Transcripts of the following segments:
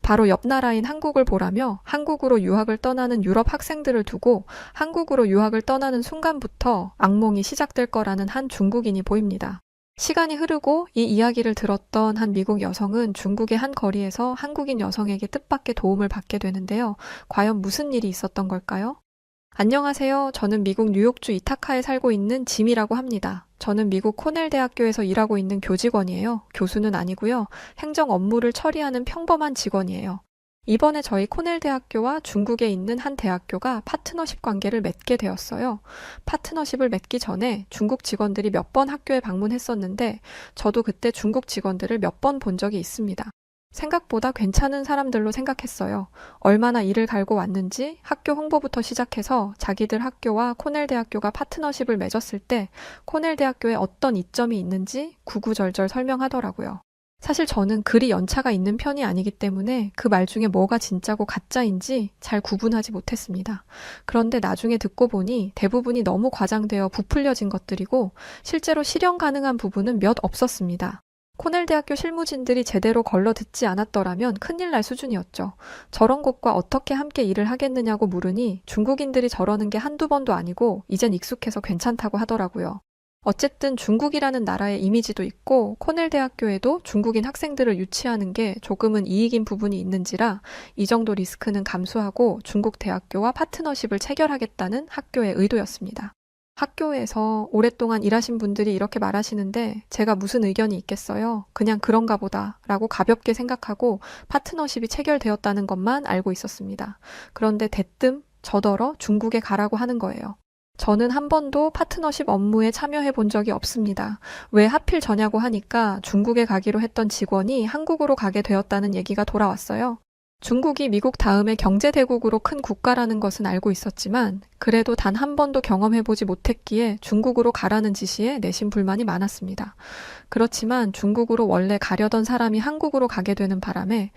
바로 옆 나라인 한국을 보라며 한국으로 유학을 떠나는 유럽 학생들을 두고 한국으로 유학을 떠나는 순간부터 악몽이 시작될 거라는 한 중국인이 보입니다. 시간이 흐르고 이 이야기를 들었던 한 미국 여성은 중국의 한 거리에서 한국인 여성에게 뜻밖의 도움을 받게 되는데요. 과연 무슨 일이 있었던 걸까요? 안녕하세요. 저는 미국 뉴욕주 이타카에 살고 있는 짐이라고 합니다. 저는 미국 코넬 대학교에서 일하고 있는 교직원이에요. 교수는 아니고요. 행정 업무를 처리하는 평범한 직원이에요. 이번에 저희 코넬 대학교와 중국에 있는 한 대학교가 파트너십 관계를 맺게 되었어요. 파트너십을 맺기 전에 중국 직원들이 몇 번 학교에 방문했었는데 저도 그때 중국 직원들을 몇 번 본 적이 있습니다. 생각보다 괜찮은 사람들로 생각했어요. 얼마나 일을 갈고 왔는지 학교 홍보부터 시작해서 자기들 학교와 코넬 대학교가 파트너십을 맺었을 때 코넬 대학교에 어떤 이점이 있는지 구구절절 설명하더라고요. 사실 저는 그리 연차가 있는 편이 아니기 때문에 그 말 중에 뭐가 진짜고 가짜인지 잘 구분하지 못했습니다. 그런데 나중에 듣고 보니 대부분이 너무 과장되어 부풀려진 것들이고 실제로 실현 가능한 부분은 몇 없었습니다. 코넬 대학교 실무진들이 제대로 걸러 듣지 않았더라면 큰일 날 수준이었죠. 저런 곳과 어떻게 함께 일을 하겠느냐고 물으니 중국인들이 저러는 게 한두 번도 아니고 이젠 익숙해서 괜찮다고 하더라고요. 어쨌든 중국이라는 나라의 이미지도 있고 코넬 대학교에도 중국인 학생들을 유치하는 게 조금은 이익인 부분이 있는지라 이 정도 리스크는 감수하고 중국 대학교와 파트너십을 체결하겠다는 학교의 의도였습니다. 학교에서 오랫동안 일하신 분들이 이렇게 말하시는데 제가 무슨 의견이 있겠어요? 그냥 그런가 보다 라고 가볍게 생각하고 파트너십이 체결되었다는 것만 알고 있었습니다. 그런데 대뜸 저더러 중국에 가라고 하는 거예요. 저는 한 번도 파트너십 업무에 참여해 본 적이 없습니다. 왜 하필 저냐고 하니까 중국에 가기로 했던 직원이 한국으로 가게 되었다는 얘기가 돌아왔어요. 중국이 미국 다음에 경제대국으로 큰 국가라는 것은 알고 있었지만 그래도 단 한 번도 경험해보지 못했기에 중국으로 가라는 지시에 내심 불만이 많았습니다. 그렇지만 중국으로 원래 가려던 사람이 한국으로 가게 되는 바람에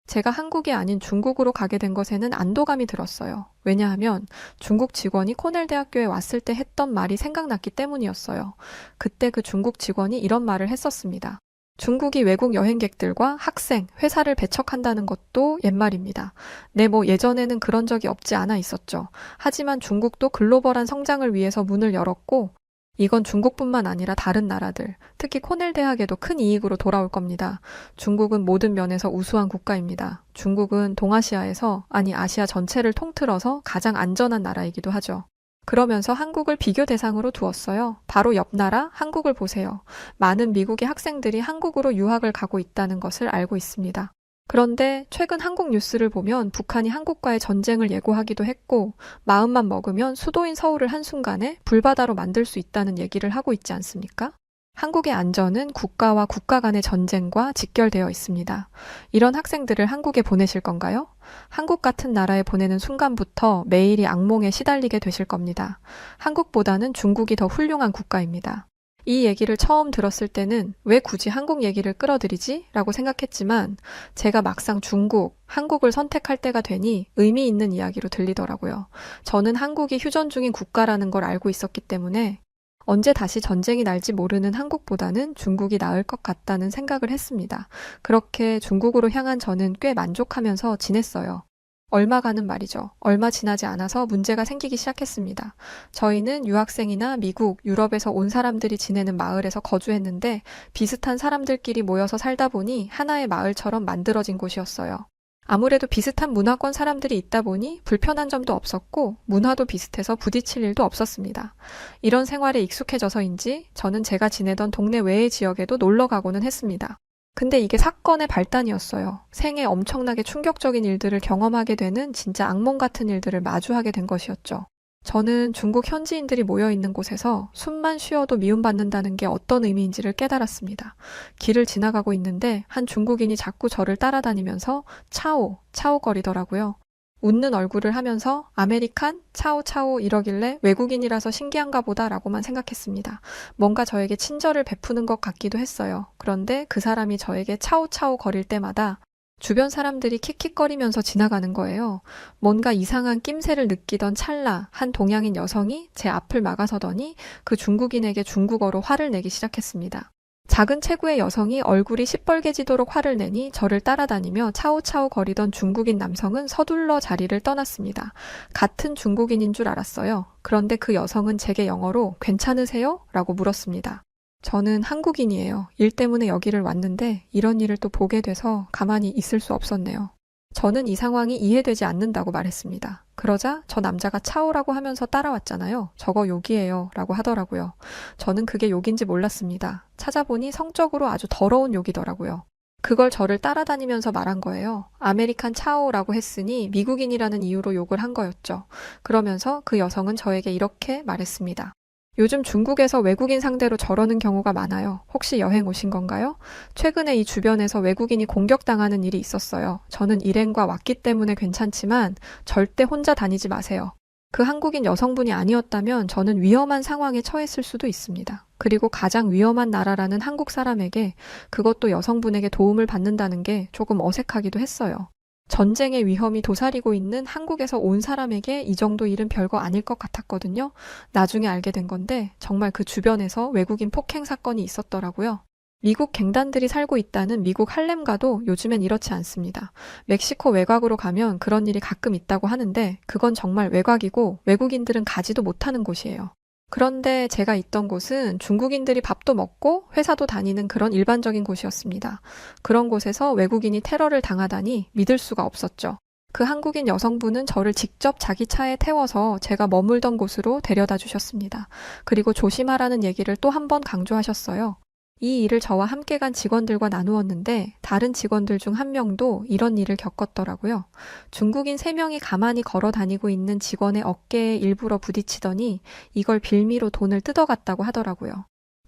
제가 한국이 아닌 중국으로 가게 된 것에는 안도감이 들었어요. 왜냐하면 중국 직원이 코넬 대학교에 왔을 때 했던 말이 생각났기 때문이었어요. 그때 그 중국 직원이 이런 말을 했었습니다. 중국이 외국 여행객들과 학생, 회사를 배척한다는 것도 옛말입니다. 네, 예전에는 그런 적이 없지 않아 있었죠. 하지만 중국도 글로벌한 성장을 위해서 문을 열었고 이건 중국뿐만 아니라 다른 나라들, 특히 코넬 대학에도 큰 이익으로 돌아올 겁니다. 중국은 모든 면에서 우수한 국가입니다. 중국은 동아시아에서, 아니 아시아 전체를 통틀어서 가장 안전한 나라이기도 하죠. 그러면서 한국을 비교 대상으로 두었어요. 바로 옆 나라 한국을 보세요. 많은 미국의 학생들이 한국으로 유학을 가고 있다는 것을 알고 있습니다. 그런데 최근 한국 뉴스를 보면 북한이 한국과의 전쟁을 예고하기도 했고 마음만 먹으면 수도인 서울을 한순간에 불바다로 만들 수 있다는 얘기를 하고 있지 않습니까? 한국의 안전은 국가와 국가 간의 전쟁과 직결되어 있습니다. 이런 학생들을 한국에 보내실 건가요? 한국 같은 나라에 보내는 순간부터 매일이 악몽에 시달리게 되실 겁니다. 한국보다는 중국이 더 훌륭한 국가입니다. 이 얘기를 처음 들었을 때는 왜 굳이 한국 얘기를 끌어들이지? 라고 생각했지만 제가 막상 중국, 한국을 선택할 때가 되니 의미 있는 이야기로 들리더라고요. 저는 한국이 휴전 중인 국가라는 걸 알고 있었기 때문에 언제 다시 전쟁이 날지 모르는 한국보다는 중국이 나을 것 같다는 생각을 했습니다. 그렇게 중국으로 향한 저는 꽤 만족하면서 지냈어요. 얼마 가는 말이죠. 얼마 지나지 않아서 문제가 생기기 시작했습니다. 저희는 유학생이나 미국, 유럽에서 온 사람들이 지내는 마을에서 거주했는데 비슷한 사람들끼리 모여서 살다 보니 하나의 마을처럼 만들어진 곳이었어요. 아무래도 비슷한 문화권 사람들이 있다 보니 불편한 점도 없었고 문화도 비슷해서 부딪힐 일도 없었습니다. 이런 생활에 익숙해져서인지 저는 제가 지내던 동네 외의 지역에도 놀러 가고는 했습니다. 근데 이게 사건의 발단이었어요. 생애 엄청나게 충격적인 일들을 경험하게 되는 진짜 악몽 같은 일들을 마주하게 된 것이었죠. 저는 중국 현지인들이 모여있는 곳에서 숨만 쉬어도 미움받는다는 게 어떤 의미인지를 깨달았습니다. 길을 지나가고 있는데 한 중국인이 자꾸 저를 따라다니면서 차오, 차오거리더라고요. 웃는 얼굴을 하면서 아메리칸? 차오차오 이러길래 외국인이라서 신기한가 보다라고만 생각했습니다. 뭔가 저에게 친절을 베푸는 것 같기도 했어요. 그런데 그 사람이 저에게 차오차오 거릴 때마다 주변 사람들이 킥킥거리면서 지나가는 거예요. 뭔가 이상한 낌새를 느끼던 찰나 한 동양인 여성이 제 앞을 막아서더니 그 중국인에게 중국어로 화를 내기 시작했습니다. 작은 체구의 여성이 얼굴이 시뻘개지도록 화를 내니 저를 따라다니며 차우차우 거리던 중국인 남성은 서둘러 자리를 떠났습니다. 같은 중국인인 줄 알았어요. 그런데 그 여성은 제게 영어로 괜찮으세요? 라고 물었습니다. 저는 한국인이에요. 일 때문에 여기를 왔는데 이런 일을 또 보게 돼서 가만히 있을 수 없었네요. 저는 이 상황이 이해되지 않는다고 말했습니다. 그러자 저 남자가 차오라고 하면서 따라왔잖아요. 저거 욕이에요. 라고 하더라고요. 저는 그게 욕인지 몰랐습니다. 찾아보니 성적으로 아주 더러운 욕이더라고요. 그걸 저를 따라다니면서 말한 거예요. 아메리칸 차오라고 했으니 미국인이라는 이유로 욕을 한 거였죠. 그러면서 그 여성은 저에게 이렇게 말했습니다. 요즘 중국에서 외국인 상대로 저러는 경우가 많아요. 혹시 여행 오신 건가요? 최근에 이 주변에서 외국인이 공격당하는 일이 있었어요. 저는 일행과 왔기 때문에 괜찮지만 절대 혼자 다니지 마세요. 그 한국인 여성분이 아니었다면 저는 위험한 상황에 처했을 수도 있습니다. 그리고 가장 위험한 나라라는 한국 사람에게 그것도 여성분에게 도움을 받는다는 게 조금 어색하기도 했어요. 전쟁의 위험이 도사리고 있는 한국에서 온 사람에게 이 정도 일은 별거 아닐 것 같았거든요. 나중에 알게 된 건데 정말 그 주변에서 외국인 폭행 사건이 있었더라고요. 미국 갱단들이 살고 있다는 미국 할렘가도 요즘엔 이렇지 않습니다. 멕시코 외곽으로 가면 그런 일이 가끔 있다고 하는데 그건 정말 외곽이고 외국인들은 가지도 못하는 곳이에요. 그런데 제가 있던 곳은 중국인들이 밥도 먹고 회사도 다니는 그런 일반적인 곳이었습니다. 그런 곳에서 외국인이 테러를 당하다니 믿을 수가 없었죠. 그 한국인 여성분은 저를 직접 자기 차에 태워서 제가 머물던 곳으로 데려다 주셨습니다. 그리고 조심하라는 얘기를 또 한 번 강조하셨어요. 이 일을 저와 함께 간 직원들과 나누었는데 다른 직원들 중 한 명도 이런 일을 겪었더라고요. 중국인 3명이 가만히 걸어 다니고 있는 직원의 어깨에 일부러 부딪히더니 이걸 빌미로 돈을 뜯어갔다고 하더라고요.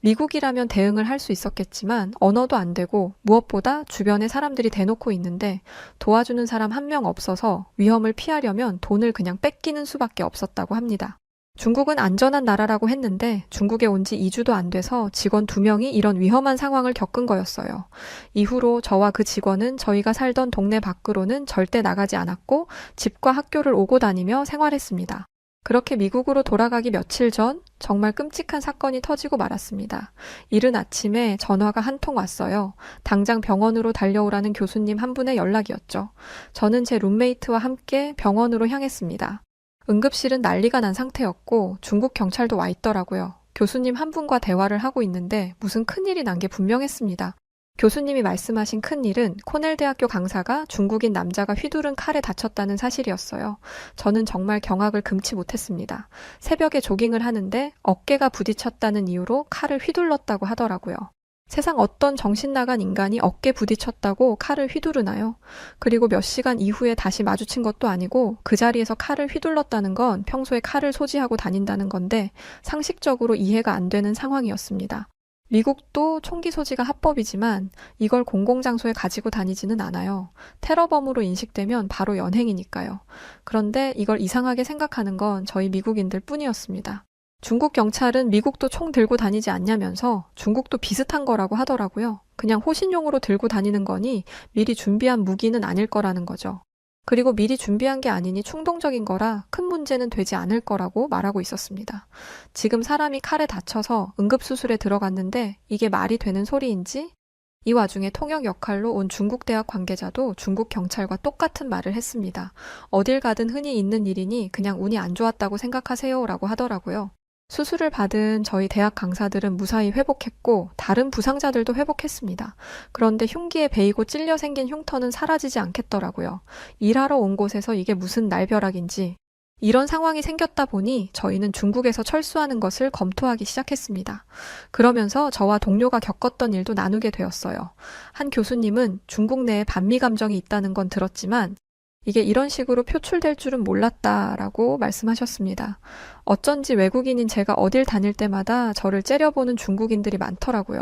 미국이라면 대응을 할 수 있었겠지만 언어도 안 되고 무엇보다 주변에 사람들이 대놓고 있는데 도와주는 사람 한 명 없어서 위험을 피하려면 돈을 그냥 뺏기는 수밖에 없었다고 합니다. 중국은 안전한 나라라고 했는데 중국에 온 지 2주도 안 돼서 직원 2명이 이런 위험한 상황을 겪은 거였어요. 이후로 저와 그 직원은 저희가 살던 동네 밖으로는 절대 나가지 않았고 집과 학교를 오고 다니며 생활했습니다. 그렇게 미국으로 돌아가기 며칠 전 정말 끔찍한 사건이 터지고 말았습니다. 이른 아침에 전화가 한 통 왔어요. 당장 병원으로 달려오라는 교수님 한 분의 연락이었죠. 저는 제 룸메이트와 함께 병원으로 향했습니다. 응급실은 난리가 난 상태였고 중국 경찰도 와 있더라고요. 교수님 한 분과 대화를 하고 있는데 무슨 큰일이 난 게 분명했습니다. 교수님이 말씀하신 큰일은 코넬 대학교 강사가 중국인 남자가 휘두른 칼에 다쳤다는 사실이었어요. 저는 정말 경악을 금치 못했습니다. 새벽에 조깅을 하는데 어깨가 부딪혔다는 이유로 칼을 휘둘렀다고 하더라고요. 세상 어떤 정신 나간 인간이 어깨 부딪혔다고 칼을 휘두르나요? 그리고 몇 시간 이후에 다시 마주친 것도 아니고 그 자리에서 칼을 휘둘렀다는 건 평소에 칼을 소지하고 다닌다는 건데 상식적으로 이해가 안 되는 상황이었습니다. 미국도 총기 소지가 합법이지만 이걸 공공장소에 가지고 다니지는 않아요. 테러범으로 인식되면 바로 연행이니까요. 그런데 이걸 이상하게 생각하는 건 저희 미국인들 뿐이었습니다. 중국 경찰은 미국도 총 들고 다니지 않냐면서 중국도 비슷한 거라고 하더라고요. 그냥 호신용으로 들고 다니는 거니 미리 준비한 무기는 아닐 거라는 거죠. 그리고 미리 준비한 게 아니니 충동적인 거라 큰 문제는 되지 않을 거라고 말하고 있었습니다. 지금 사람이 칼에 다쳐서 응급수술에 들어갔는데 이게 말이 되는 소리인지 이 와중에 통역 역할로 온 중국 대학 관계자도 중국 경찰과 똑같은 말을 했습니다. 어딜 가든 흔히 있는 일이니 그냥 운이 안 좋았다고 생각하세요 라고 하더라고요. 수술을 받은 저희 대학 강사들은 무사히 회복했고 다른 부상자들도 회복했습니다. 그런데 흉기에 베이고 찔려 생긴 흉터는 사라지지 않겠더라고요. 일하러 온 곳에서 이게 무슨 날벼락인지 이런 상황이 생겼다 보니 저희는 중국에서 철수하는 것을 검토하기 시작했습니다. 그러면서 저와 동료가 겪었던 일도 나누게 되었어요. 한 교수님은 중국 내에 반미 감정이 있다는 건 들었지만 이게 이런 식으로 표출될 줄은 몰랐다라고 말씀하셨습니다. 어쩐지 외국인인 제가 어딜 다닐 때마다 저를 째려보는 중국인들이 많더라고요.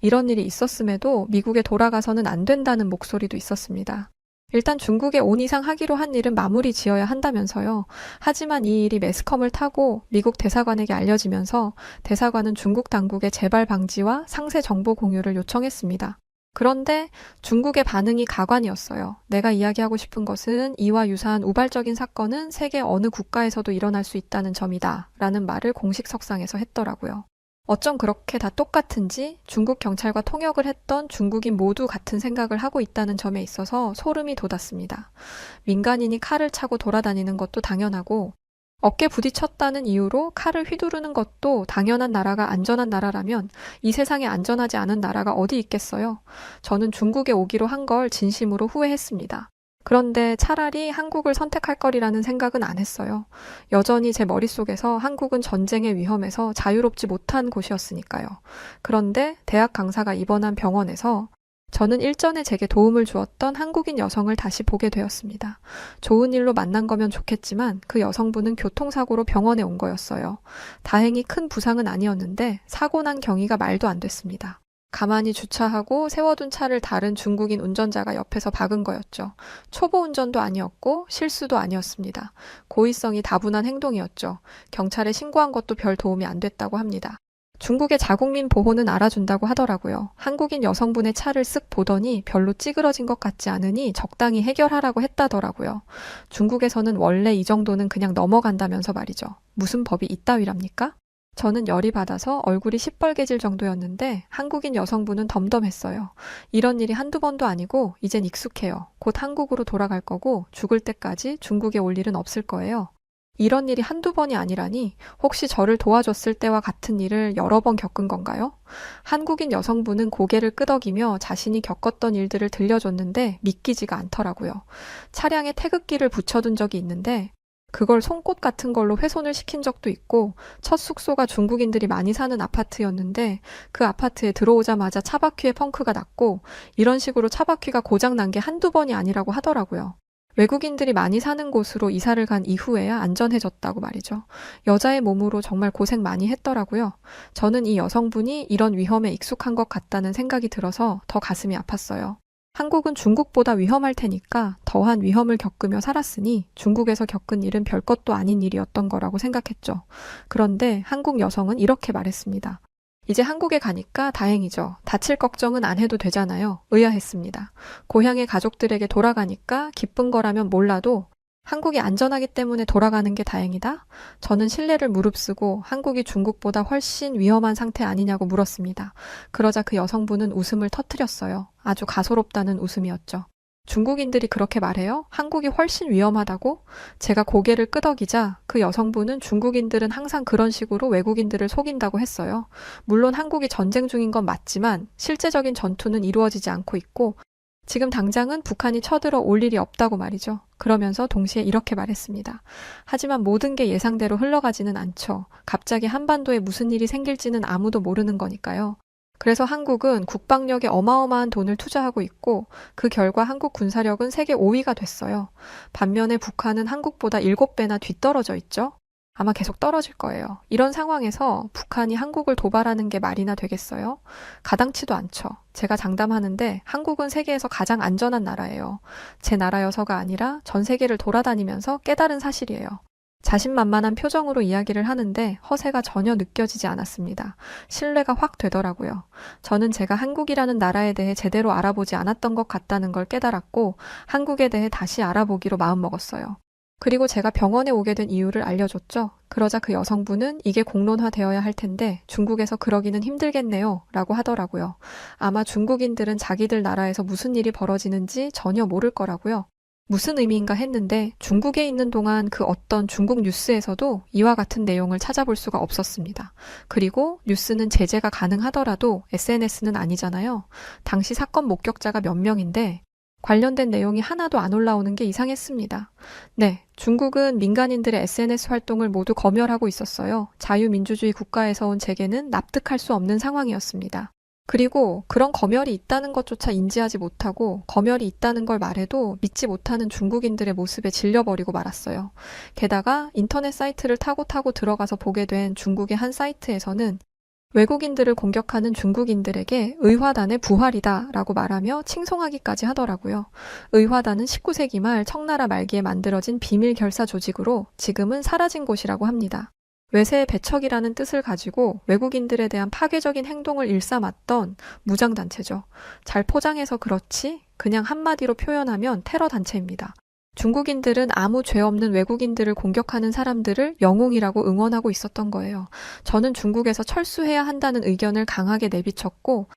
이런 일이 있었음에도 미국에 돌아가서는 안 된다는 목소리도 있었습니다. 일단 중국에 온 이상 하기로 한 일은 마무리 지어야 한다면서요. 하지만 이 일이 매스컴을 타고 미국 대사관에게 알려지면서 대사관은 중국 당국의 재발 방지와 상세 정보 공유를 요청했습니다. 그런데 중국의 반응이 가관이었어요. 내가 이야기하고 싶은 것은 이와 유사한 우발적인 사건은 세계 어느 국가에서도 일어날 수 있다는 점이다 라는 말을 공식 석상에서 했더라고요. 어쩜 그렇게 다 똑같은지 중국 경찰과 통역을 했던 중국인 모두 같은 생각을 하고 있다는 점에 있어서 소름이 돋았습니다. 민간인이 칼을 차고 돌아다니는 것도 당연하고 어깨 부딪혔다는 이유로 칼을 휘두르는 것도 당연한 나라가 안전한 나라라면 이 세상에 안전하지 않은 나라가 어디 있겠어요. 저는 중국에 오기로 한 걸 진심으로 후회했습니다. 그런데 차라리 한국을 선택할 거리라는 생각은 안 했어요. 여전히 제 머릿속에서 한국은 전쟁의 위험에서 자유롭지 못한 곳이었으니까요. 그런데 대학 강사가 입원한 병원에서 저는 일전에 제게 도움을 주었던 한국인 여성을 다시 보게 되었습니다. 좋은 일로 만난 거면 좋겠지만 그 여성분은 교통사고로 병원에 온 거였어요. 다행히 큰 부상은 아니었는데 사고 난 경위가 말도 안 됐습니다. 가만히 주차하고 세워둔 차를 다른 중국인 운전자가 옆에서 박은 거였죠. 초보 운전도 아니었고 실수도 아니었습니다. 고의성이 다분한 행동이었죠. 경찰에 신고한 것도 별 도움이 안 됐다고 합니다. 중국의 자국민 보호는 알아준다고 하더라고요. 한국인 여성분의 차를 쓱 보더니 별로 찌그러진 것 같지 않으니 적당히 해결하라고 했다더라고요. 중국에서는 원래 이 정도는 그냥 넘어간다면서 말이죠. 무슨 법이 이따위랍니까? 저는 열이 받아서 얼굴이 시뻘개질 정도였는데 한국인 여성분은 덤덤했어요. 이런 일이 한두 번도 아니고 이젠 익숙해요. 곧 한국으로 돌아갈 거고 죽을 때까지 중국에 올 일은 없을 거예요. 이런 일이 한두 번이 아니라니 혹시 저를 도와줬을 때와 같은 일을 여러 번 겪은 건가요? 한국인 여성분은 고개를 끄덕이며 자신이 겪었던 일들을 들려줬는데 믿기지가 않더라고요. 차량에 태극기를 붙여둔 적이 있는데 그걸 송곳 같은 걸로 훼손을 시킨 적도 있고 첫 숙소가 중국인들이 많이 사는 아파트였는데 그 아파트에 들어오자마자 차바퀴에 펑크가 났고 이런 식으로 차바퀴가 고장난 게 한두 번이 아니라고 하더라고요. 외국인들이 많이 사는 곳으로 이사를 간 이후에야 안전해졌다고 말이죠. 여자의 몸으로 정말 고생 많이 했더라고요. 저는 이 여성분이 이런 위험에 익숙한 것 같다는 생각이 들어서 더 가슴이 아팠어요. 한국은 중국보다 위험할 테니까 더한 위험을 겪으며 살았으니 중국에서 겪은 일은 별것도 아닌 일이었던 거라고 생각했죠. 그런데 한국 여성은 이렇게 말했습니다. 이제 한국에 가니까 다행이죠. 다칠 걱정은 안 해도 되잖아요. 의아했습니다. 고향의 가족들에게 돌아가니까 기쁜 거라면 몰라도 한국이 안전하기 때문에 돌아가는 게 다행이다? 저는 신뢰를 무릅쓰고 한국이 중국보다 훨씬 위험한 상태 아니냐고 물었습니다. 그러자 그 여성분은 웃음을 터뜨렸어요. 아주 가소롭다는 웃음이었죠. 중국인들이 그렇게 말해요? 한국이 훨씬 위험하다고? 제가 고개를 끄덕이자 그 여성분은 중국인들은 항상 그런 식으로 외국인들을 속인다고 했어요. 물론 한국이 전쟁 중인 건 맞지만 실제적인 전투는 이루어지지 않고 있고 지금 당장은 북한이 쳐들어 올 일이 없다고 말이죠. 그러면서 동시에 이렇게 말했습니다. 하지만 모든 게 예상대로 흘러가지는 않죠. 갑자기 한반도에 무슨 일이 생길지는 아무도 모르는 거니까요. 그래서 한국은 국방력에 어마어마한 돈을 투자하고 있고 그 결과 한국 군사력은 세계 5위가 됐어요. 반면에 북한은 한국보다 7배나 뒤떨어져 있죠. 아마 계속 떨어질 거예요. 이런 상황에서 북한이 한국을 도발하는 게 말이나 되겠어요? 가당치도 않죠. 제가 장담하는데 한국은 세계에서 가장 안전한 나라예요. 제 나라여서가 아니라 전 세계를 돌아다니면서 깨달은 사실이에요. 자신만만한 표정으로 이야기를 하는데 허세가 전혀 느껴지지 않았습니다. 신뢰가 확 되더라고요. 저는 제가 한국이라는 나라에 대해 제대로 알아보지 않았던 것 같다는 걸 깨달았고 한국에 대해 다시 알아보기로 마음먹었어요. 그리고 제가 병원에 오게 된 이유를 알려줬죠. 그러자 그 여성분은 이게 공론화되어야 할 텐데 중국에서 그러기는 힘들겠네요 라고 하더라고요. 아마 중국인들은 자기들 나라에서 무슨 일이 벌어지는지 전혀 모를 거라고요. 무슨 의미인가 했는데 중국에 있는 동안 그 어떤 중국 뉴스에서도 이와 같은 내용을 찾아볼 수가 없었습니다. 그리고 뉴스는 제재가 가능하더라도 SNS는 아니잖아요. 당시 사건 목격자가 몇 명인데 관련된 내용이 하나도 안 올라오는 게 이상했습니다. 네, 중국은 민간인들의 SNS 활동을 모두 검열하고 있었어요. 자유민주주의 국가에서 온 제게는 납득할 수 없는 상황이었습니다. 그리고 그런 검열이 있다는 것조차 인지하지 못하고 검열이 있다는 걸 말해도 믿지 못하는 중국인들의 모습에 질려버리고 말았어요. 게다가 인터넷 사이트를 타고 들어가서 보게 된 중국의 한 사이트에서는 외국인들을 공격하는 중국인들에게 의화단의 부활이다 라고 말하며 칭송하기까지 하더라고요. 의화단은 19세기 말 청나라 말기에 만들어진 비밀 결사 조직으로 지금은 사라진 곳이라고 합니다. 외세의 배척이라는 뜻을 가지고 외국인들에 대한 파괴적인 행동을 일삼았던 무장단체죠. 잘 포장해서 그렇지 그냥 한마디로 표현하면 테러 단체입니다. 중국인들은 아무 죄 없는 외국인들을 공격하는 사람들을 영웅이라고 응원하고 있었던 거예요. 저는 중국에서 철수해야 한다는 의견을 강하게 내비쳤고,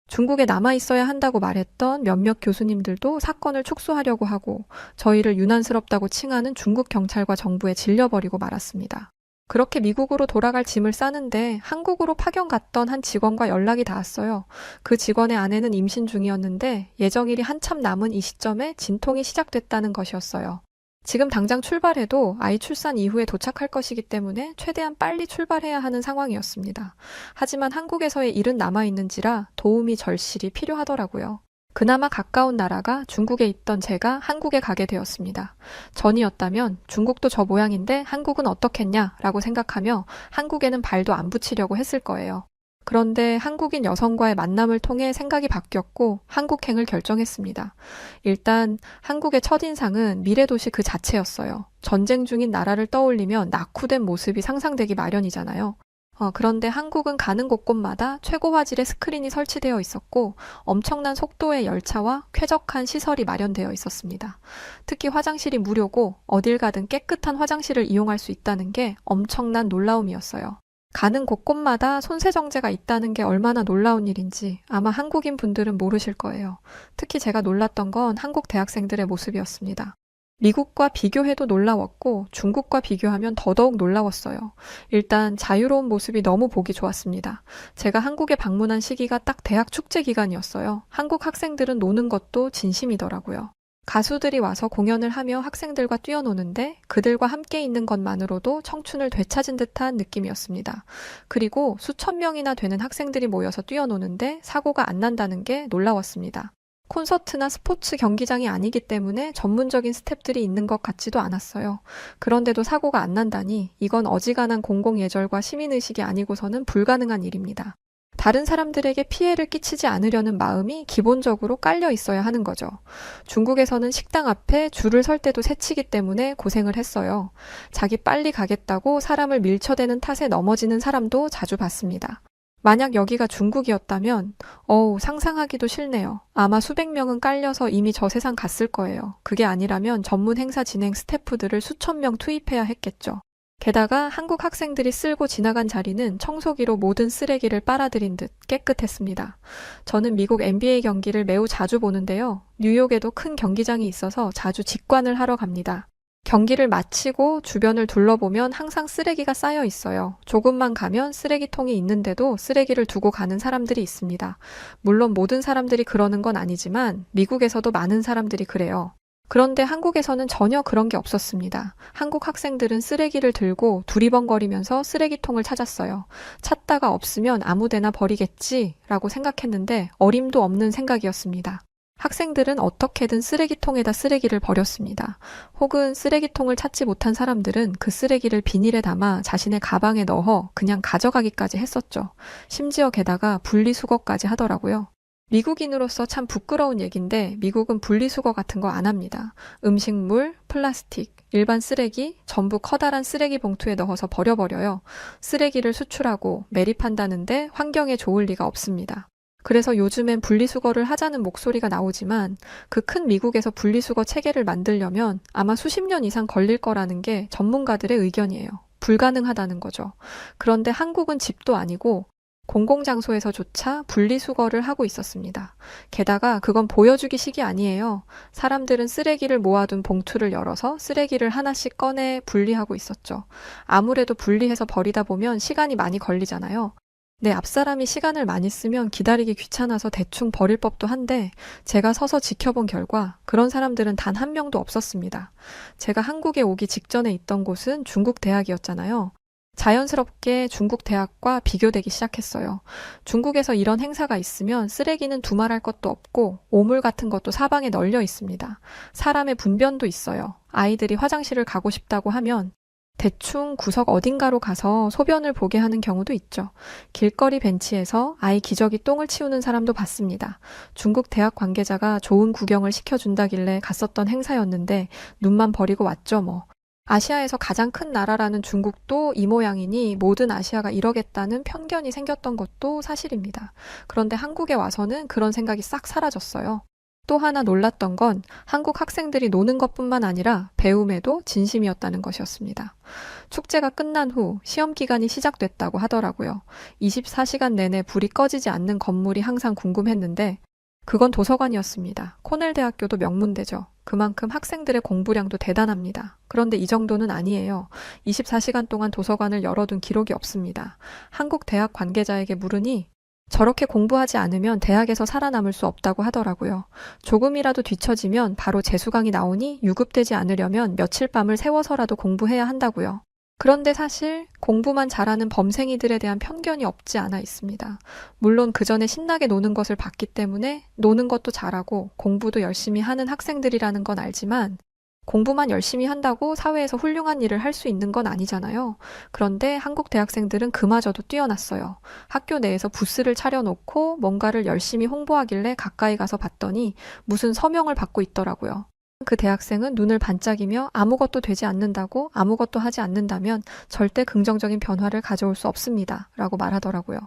중국에 남아 있어야 한다고 말했던 몇몇 교수님들도 사건을 축소하려고 하고 저희를 유난스럽다고 칭하는 중국 경찰과 정부에 질려버리고 말았습니다. 그렇게 미국으로 돌아갈 짐을 싸는데 한국으로 파견 갔던 한 직원과 연락이 닿았어요. 그 직원의 아내는 임신 중이었는데 예정일이 한참 남은 이 시점에 진통이 시작됐다는 것이었어요. 지금 당장 출발해도 아이 출산 이후에 도착할 것이기 때문에 최대한 빨리 출발해야 하는 상황이었습니다. 하지만 한국에서의 일은 남아있는지라 도움이 절실히 필요하더라고요. 그나마 가까운 나라가 중국에 있던 제가 한국에 가게 되었습니다. 전이었다면 중국도 저 모양인데 한국은 어떻겠냐라고 생각하며 한국에는 발도 안 붙이려고 했을 거예요. 그런데 한국인 여성과의 만남을 통해 생각이 바뀌었고 한국행을 결정했습니다. 일단 한국의 첫인상은 미래도시 그 자체였어요. 전쟁 중인 나라를 떠올리면 낙후된 모습이 상상되기 마련이잖아요. 그런데 한국은 가는 곳곳마다 최고 화질의 스크린이 설치되어 있었고 엄청난 속도의 열차와 쾌적한 시설이 마련되어 있었습니다. 특히 화장실이 무료고 어딜 가든 깨끗한 화장실을 이용할 수 있다는 게 엄청난 놀라움이었어요. 가는 곳곳마다 손세정제가 있다는 게 얼마나 놀라운 일인지 아마 한국인 분들은 모르실 거예요. 특히 제가 놀랐던 건 한국 대학생들의 모습이었습니다. 미국과 비교해도 놀라웠고 중국과 비교하면 더더욱 놀라웠어요. 일단 자유로운 모습이 너무 보기 좋았습니다. 제가 한국에 방문한 시기가 딱 대학 축제 기간이었어요. 한국 학생들은 노는 것도 진심이더라고요. 가수들이 와서 공연을 하며 학생들과 뛰어노는데 그들과 함께 있는 것만으로도 청춘을 되찾은 듯한 느낌이었습니다. 그리고 수천 명이나 되는 학생들이 모여서 뛰어노는데 사고가 안 난다는 게 놀라웠습니다. 콘서트나 스포츠 경기장이 아니기 때문에 전문적인 스태프들이 있는 것 같지도 않았어요. 그런데도 사고가 안 난다니 이건 어지간한 공공예절과 시민의식이 아니고서는 불가능한 일입니다. 다른 사람들에게 피해를 끼치지 않으려는 마음이 기본적으로 깔려 있어야 하는 거죠. 중국에서는 식당 앞에 줄을 설 때도 새치기 때문에 고생을 했어요. 자기 빨리 가겠다고 사람을 밀쳐대는 탓에 넘어지는 사람도 자주 봤습니다. 만약 여기가 중국이었다면 상상하기도 싫네요. 아마 수백 명은 깔려서 이미 저 세상 갔을 거예요. 그게 아니라면 전문 행사 진행 스태프들을 수천 명 투입해야 했겠죠. 게다가 한국 학생들이 쓸고 지나간 자리는 청소기로 모든 쓰레기를 빨아들인 듯 깨끗했습니다. 저는 미국 NBA 경기를 매우 자주 보는데요. 뉴욕에도 큰 경기장이 있어서 자주 직관을 하러 갑니다. 경기를 마치고 주변을 둘러보면 항상 쓰레기가 쌓여 있어요. 조금만 가면 쓰레기통이 있는데도 쓰레기를 두고 가는 사람들이 있습니다. 물론 모든 사람들이 그러는 건 아니지만 미국에서도 많은 사람들이 그래요. 그런데 한국에서는 전혀 그런 게 없었습니다. 한국 학생들은 쓰레기를 들고 두리번거리면서 쓰레기통을 찾았어요. 찾다가 없으면 아무데나 버리겠지라고 생각했는데 어림도 없는 생각이었습니다. 학생들은 어떻게든 쓰레기통에다 쓰레기를 버렸습니다. 혹은 쓰레기통을 찾지 못한 사람들은 그 쓰레기를 비닐에 담아 자신의 가방에 넣어 그냥 가져가기까지 했었죠. 심지어 게다가 분리수거까지 하더라고요. 미국인으로서 참 부끄러운 얘기인데 미국은 분리수거 같은 거 안 합니다. 음식물, 플라스틱, 일반 쓰레기 전부 커다란 쓰레기 봉투에 넣어서 버려버려요. 쓰레기를 수출하고 매립한다는데 환경에 좋을 리가 없습니다. 그래서 요즘엔 분리수거를 하자는 목소리가 나오지만 그 큰 미국에서 분리수거 체계를 만들려면 아마 수십 년 이상 걸릴 거라는 게 전문가들의 의견이에요. 불가능하다는 거죠. 그런데 한국은 집도 아니고 공공장소에서조차 분리수거를 하고 있었습니다. 게다가 그건 보여주기식이 아니에요. 사람들은 쓰레기를 모아둔 봉투를 열어서 쓰레기를 하나씩 꺼내 분리하고 있었죠. 아무래도 분리해서 버리다 보면 시간이 많이 걸리잖아요. 내 앞사람이 시간을 많이 쓰면 기다리기 귀찮아서 대충 버릴 법도 한데 제가 서서 지켜본 결과 그런 사람들은 단 한 명도 없었습니다. 제가 한국에 오기 직전에 있던 곳은 중국 대학이었잖아요. 자연스럽게 중국 대학과 비교되기 시작했어요. 중국에서 이런 행사가 있으면 쓰레기는 두말할 것도 없고 오물 같은 것도 사방에 널려 있습니다. 사람의 분변도 있어요. 아이들이 화장실을 가고 싶다고 하면 대충 구석 어딘가로 가서 소변을 보게 하는 경우도 있죠. 길거리 벤치에서 아이 기저귀 똥을 치우는 사람도 봤습니다. 중국 대학 관계자가 좋은 구경을 시켜준다길래 갔었던 행사였는데 눈만 버리고 왔죠 뭐. 아시아에서 가장 큰 나라라는 중국도 이 모양이니 모든 아시아가 이러겠다는 편견이 생겼던 것도 사실입니다. 그런데 한국에 와서는 그런 생각이 싹 사라졌어요. 또 하나 놀랐던 건 한국 학생들이 노는 것뿐만 아니라 배움에도 진심이었다는 것이었습니다. 축제가 끝난 후 시험 기간이 시작됐다고 하더라고요. 24시간 내내 불이 꺼지지 않는 건물이 항상 궁금했는데 그건 도서관이었습니다. 코넬 대학교도 명문대죠. 그만큼 학생들의 공부량도 대단합니다. 그런데 이 정도는 아니에요. 24시간 동안 도서관을 열어둔 기록이 없습니다. 한국 대학 관계자에게 물으니 저렇게 공부하지 않으면 대학에서 살아남을 수 없다고 하더라고요. 조금이라도 뒤처지면 바로 재수강이 나오니 유급되지 않으려면 며칠 밤을 새워서라도 공부해야 한다고요. 그런데 사실 공부만 잘하는 범생이들에 대한 편견이 없지 않아 있습니다. 물론 그 전에 신나게 노는 것을 봤기 때문에 노는 것도 잘하고 공부도 열심히 하는 학생들이라는 건 알지만 공부만 열심히 한다고 사회에서 훌륭한 일을 할 수 있는 건 아니잖아요. 그런데 한국 대학생들은 그마저도 뛰어났어요. 학교 내에서 부스를 차려놓고 뭔가를 열심히 홍보하길래 가까이 가서 봤더니 무슨 서명을 받고 있더라고요. 그 대학생은 눈을 반짝이며 아무것도 되지 않는다고 아무것도 하지 않는다면 절대 긍정적인 변화를 가져올 수 없습니다. 라고 말하더라고요.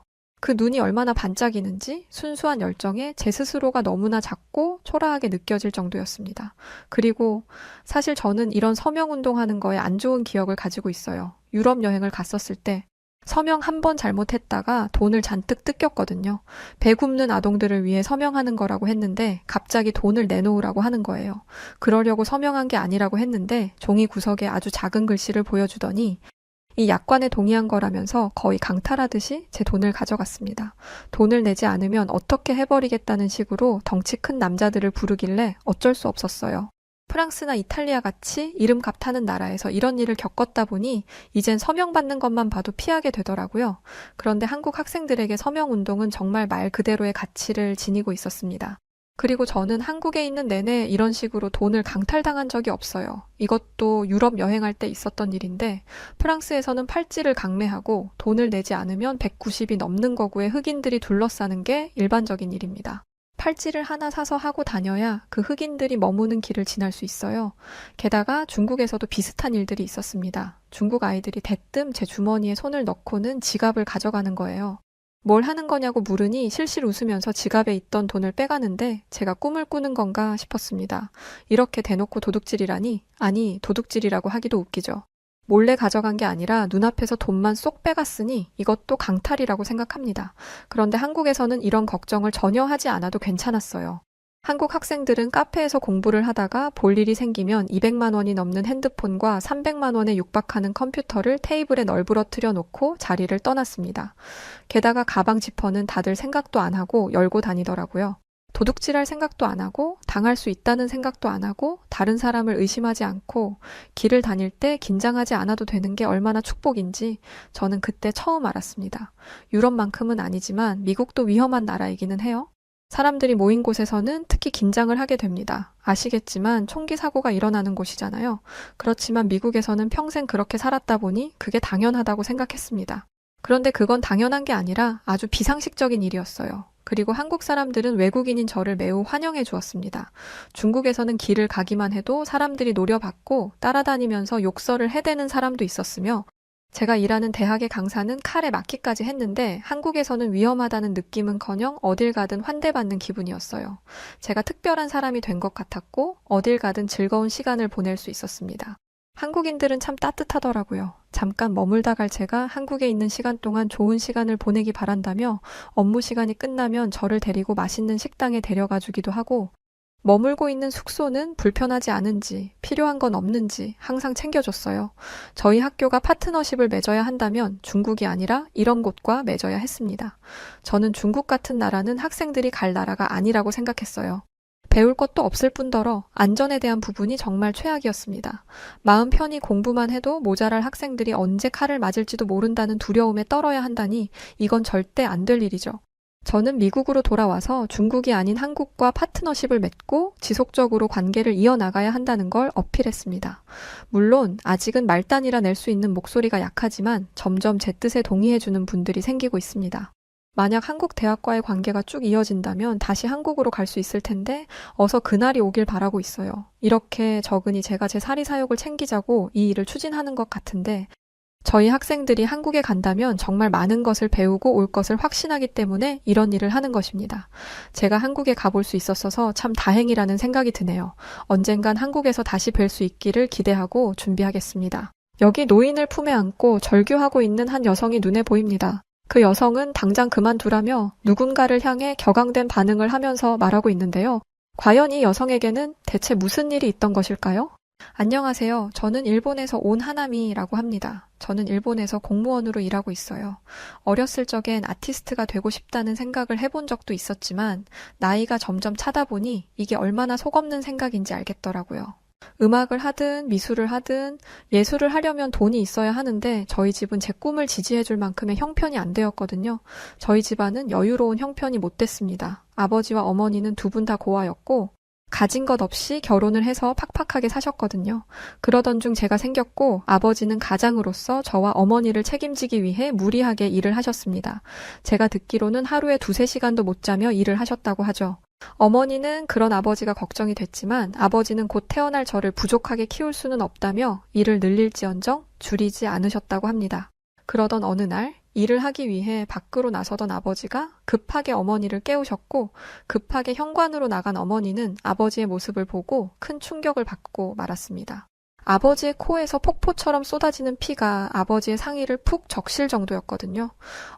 그 눈이 얼마나 반짝이는지 순수한 열정에 제 스스로가 너무나 작고 초라하게 느껴질 정도였습니다. 그리고 사실 저는 이런 서명운동하는 거에 안 좋은 기억을 가지고 있어요. 유럽 여행을 갔었을 때 서명 한 번 잘못했다가 돈을 잔뜩 뜯겼거든요. 배 굽는 아동들을 위해 서명하는 거라고 했는데 갑자기 돈을 내놓으라고 하는 거예요. 그러려고 서명한 게 아니라고 했는데 종이 구석에 아주 작은 글씨를 보여주더니 이 약관에 동의한 거라면서 거의 강탈하듯이 제 돈을 가져갔습니다. 돈을 내지 않으면 어떻게 해버리겠다는 식으로 덩치 큰 남자들을 부르길래 어쩔 수 없었어요. 프랑스나 이탈리아 같이 이름값 타는 나라에서 이런 일을 겪었다 보니 이젠 서명받는 것만 봐도 피하게 되더라고요. 그런데 한국 학생들에게 서명운동은 정말 말 그대로의 가치를 지니고 있었습니다. 그리고 저는 한국에 있는 내내 이런 식으로 돈을 강탈당한 적이 없어요. 이것도 유럽 여행할 때 있었던 일인데 프랑스에서는 팔찌를 강매하고 돈을 내지 않으면 190이 넘는 거구에 흑인들이 둘러싸는 게 일반적인 일입니다. 팔찌를 하나 사서 하고 다녀야 그 흑인들이 머무는 길을 지날 수 있어요. 게다가 중국에서도 비슷한 일들이 있었습니다. 중국 아이들이 대뜸 제 주머니에 손을 넣고는 지갑을 가져가는 거예요. 뭘 하는 거냐고 물으니 실실 웃으면서 지갑에 있던 돈을 빼가는데 제가 꿈을 꾸는 건가 싶었습니다. 이렇게 대놓고 도둑질이라니? 아니, 도둑질이라고 하기도 웃기죠. 몰래 가져간 게 아니라 눈앞에서 돈만 쏙 빼갔으니 이것도 강탈이라고 생각합니다. 그런데 한국에서는 이런 걱정을 전혀 하지 않아도 괜찮았어요. 한국 학생들은 카페에서 공부를 하다가 볼 일이 생기면 200만 원이 넘는 핸드폰과 300만 원에 육박하는 컴퓨터를 테이블에 널브러뜨려 놓고 자리를 떠났습니다. 게다가 가방 지퍼는 다들 생각도 안 하고 열고 다니더라고요. 도둑질할 생각도 안 하고 당할 수 있다는 생각도 안 하고 다른 사람을 의심하지 않고 길을 다닐 때 긴장하지 않아도 되는 게 얼마나 축복인지 저는 그때 처음 알았습니다. 유럽만큼은 아니지만 미국도 위험한 나라이기는 해요. 사람들이 모인 곳에서는 특히 긴장을 하게 됩니다. 아시겠지만 총기 사고가 일어나는 곳이잖아요. 그렇지만 미국에서는 평생 그렇게 살았다 보니 그게 당연하다고 생각했습니다. 그런데 그건 당연한 게 아니라 아주 비상식적인 일이었어요. 그리고 한국 사람들은 외국인인 저를 매우 환영해 주었습니다. 중국에서는 길을 가기만 해도 사람들이 노려봤고 따라다니면서 욕설을 해대는 사람도 있었으며 제가 일하는 대학의 강사는 칼에 맞기까지 했는데 한국에서는 위험하다는 느낌은커녕 어딜 가든 환대받는 기분이었어요. 제가 특별한 사람이 된 것 같았고 어딜 가든 즐거운 시간을 보낼 수 있었습니다. 한국인들은 참 따뜻하더라고요. 잠깐 머물다 갈 제가 한국에 있는 시간 동안 좋은 시간을 보내기 바란다며 업무 시간이 끝나면 저를 데리고 맛있는 식당에 데려가 주기도 하고 머물고 있는 숙소는 불편하지 않은지 필요한 건 없는지 항상 챙겨줬어요. 저희 학교가 파트너십을 맺어야 한다면 중국이 아니라 이런 곳과 맺어야 했습니다. 저는 중국 같은 나라는 학생들이 갈 나라가 아니라고 생각했어요. 배울 것도 없을 뿐더러 안전에 대한 부분이 정말 최악이었습니다. 마음 편히 공부만 해도 모자랄 학생들이 언제 칼을 맞을지도 모른다는 두려움에 떨어야 한다니 이건 절대 안 될 일이죠. 저는 미국으로 돌아와서 중국이 아닌 한국과 파트너십을 맺고 지속적으로 관계를 이어나가야 한다는 걸 어필했습니다. 물론 아직은 말단이라 낼 수 있는 목소리가 약하지만 점점 제 뜻에 동의해주는 분들이 생기고 있습니다. 만약 한국 대학과의 관계가 쭉 이어진다면 다시 한국으로 갈 수 있을 텐데 어서 그날이 오길 바라고 있어요. 이렇게 적으니 제가 제 사리사욕을 챙기자고 이 일을 추진하는 것 같은데 저희 학생들이 한국에 간다면 정말 많은 것을 배우고 올 것을 확신하기 때문에 이런 일을 하는 것입니다. 제가 한국에 가볼 수 있었어서 참 다행이라는 생각이 드네요. 언젠간 한국에서 다시 뵐 수 있기를 기대하고 준비하겠습니다. 여기 노인을 품에 안고 절규하고 있는 한 여성이 눈에 보입니다. 그 여성은 당장 그만두라며 누군가를 향해 격앙된 반응을 하면서 말하고 있는데요. 과연 이 여성에게는 대체 무슨 일이 있던 것일까요? 안녕하세요. 저는 일본에서 온 하나미라고 합니다. 저는 일본에서 공무원으로 일하고 있어요. 어렸을 적엔 아티스트가 되고 싶다는 생각을 해본 적도 있었지만 나이가 점점 차다 보니 이게 얼마나 속없는 생각인지 알겠더라고요. 음악을 하든 미술을 하든 예술을 하려면 돈이 있어야 하는데 저희 집은 제 꿈을 지지해줄 만큼의 형편이 안 되었거든요. 저희 집안은 여유로운 형편이 못 됐습니다. 아버지와 어머니는 두 분 다 고아였고 가진 것 없이 결혼을 해서 팍팍하게 사셨거든요. 그러던 중 제가 생겼고 아버지는 가장으로서 저와 어머니를 책임지기 위해 무리하게 일을 하셨습니다. 제가 듣기로는 하루에 2-3시간도 못 자며 일을 하셨다고 하죠. 어머니는 그런 아버지가 걱정이 됐지만 아버지는 곧 태어날 저를 부족하게 키울 수는 없다며 일을 늘릴지언정 줄이지 않으셨다고 합니다. 그러던 어느 날 일을 하기 위해 밖으로 나서던 아버지가 급하게 어머니를 깨우셨고 급하게 현관으로 나간 어머니는 아버지의 모습을 보고 큰 충격을 받고 말았습니다. 아버지의 코에서 폭포처럼 쏟아지는 피가 아버지의 상의를 푹 적실 정도였거든요.